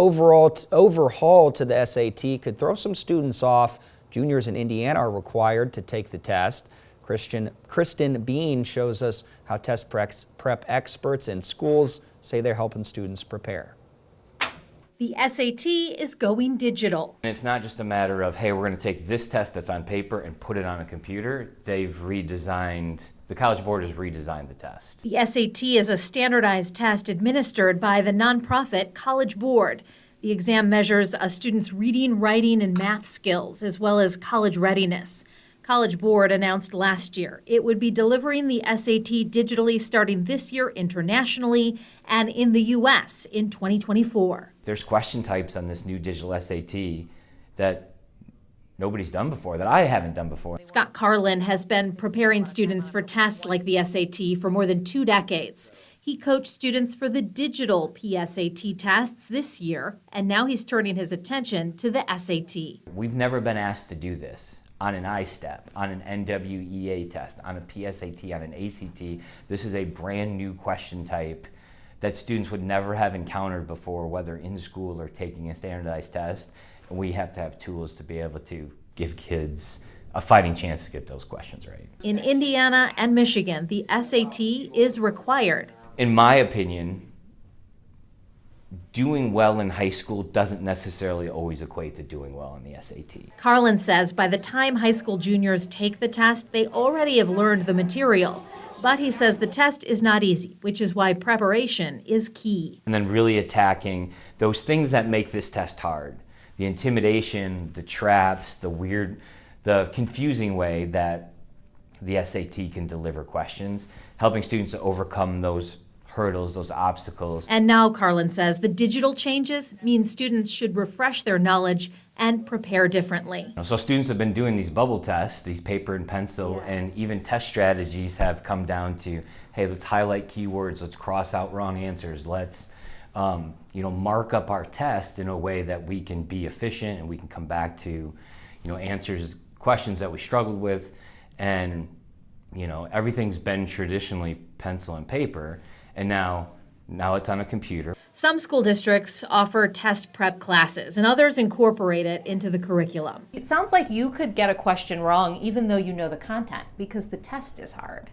Overhaul to the SAT could throw some students off. Juniors in Indiana are required to take the test. Kristen Bean shows us how test prep experts in schools say they're helping students prepare. The SAT is going digital. It's not just a matter of, hey, we're going to take this test that's on paper and put it on a computer. The College Board has redesigned the test. The SAT is a standardized test administered by the nonprofit College Board. The exam measures a student's reading, writing, and math skills, as well as college readiness. College Board announced last year it would be delivering the SAT digitally starting this year internationally and in the U.S. in 2024. There's question types on this new digital SAT that nobody's done before, that I haven't done before. Scott Carlin has been preparing students for tests like the SAT for more than 2 decades. He coached students for the digital PSAT tests this year, and now he's turning his attention to the SAT. We've never been asked to do this on an I-STEP, on an NWEA test, on a PSAT, on an ACT. This is a brand new question type that students would never have encountered before, whether in school or taking a standardized test. And we have to have tools to be able to give kids a fighting chance to get those questions right. In Indiana and Michigan, the SAT is required. In my opinion, doing well in high school doesn't necessarily always equate to doing well in the SAT. Carlin says by the time high school juniors take the test, they already have learned the material. But he says the test is not easy, which is why preparation is key. And then really attacking those things that make this test hard. The intimidation, the traps, the confusing way that the SAT can deliver questions, helping students to overcome those hurdles, those obstacles. And now Carlin says the digital changes mean students should refresh their knowledge and prepare differently. So students have been doing these bubble tests, these paper and pencil, and even test strategies have come down to, hey, let's highlight keywords, let's cross out wrong answers, let's mark up our test in a way that we can be efficient and we can come back to, answers, questions that we struggled with. And, everything's been traditionally pencil and paper, and now it's on a computer. Some school districts offer test prep classes, and others incorporate it into the curriculum. It sounds like you could get a question wrong even though you know the content because the test is hard.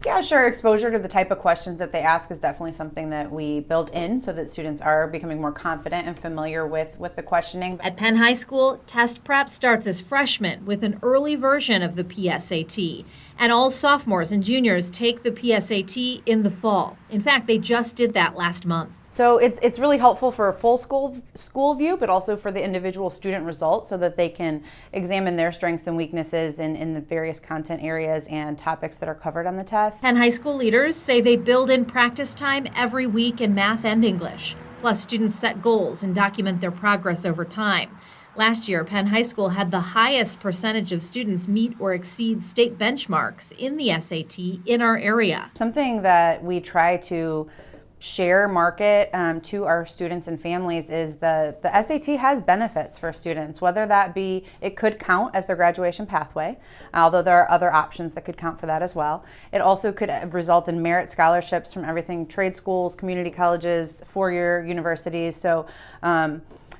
Yeah, sure. Exposure to the type of questions that they ask is definitely something that we build in so that students are becoming more confident and familiar with the questioning. At Penn High School, test prep starts as freshmen with an early version of the PSAT. And all sophomores and juniors take the PSAT in the fall. In fact, they just did that last month. So it's really helpful for a full school view, but also for the individual student results so that they can examine their strengths and weaknesses in the various content areas and topics that are covered on the test. Penn High School leaders say they build in practice time every week in math and English. Plus, students set goals and document their progress over time. Last year, Penn High School had the highest percentage of students meet or exceed state benchmarks in the SAT in our area. Something that we try to share, market to our students and families is the SAT has benefits for students, whether that be, it could count as their graduation pathway, although there are other options that could count for that as well. It also could result in merit scholarships from everything trade schools, community colleges, four-year universities. So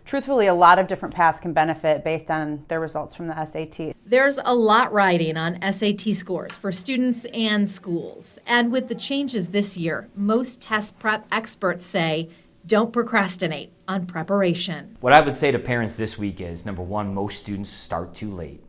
truthfully, a lot of different paths can benefit based on their results from the SAT. There's a lot riding on SAT scores for students and schools. And with the changes this year, most test prep experts say, don't procrastinate on preparation. What I would say to parents this week is, number one, most students start too late.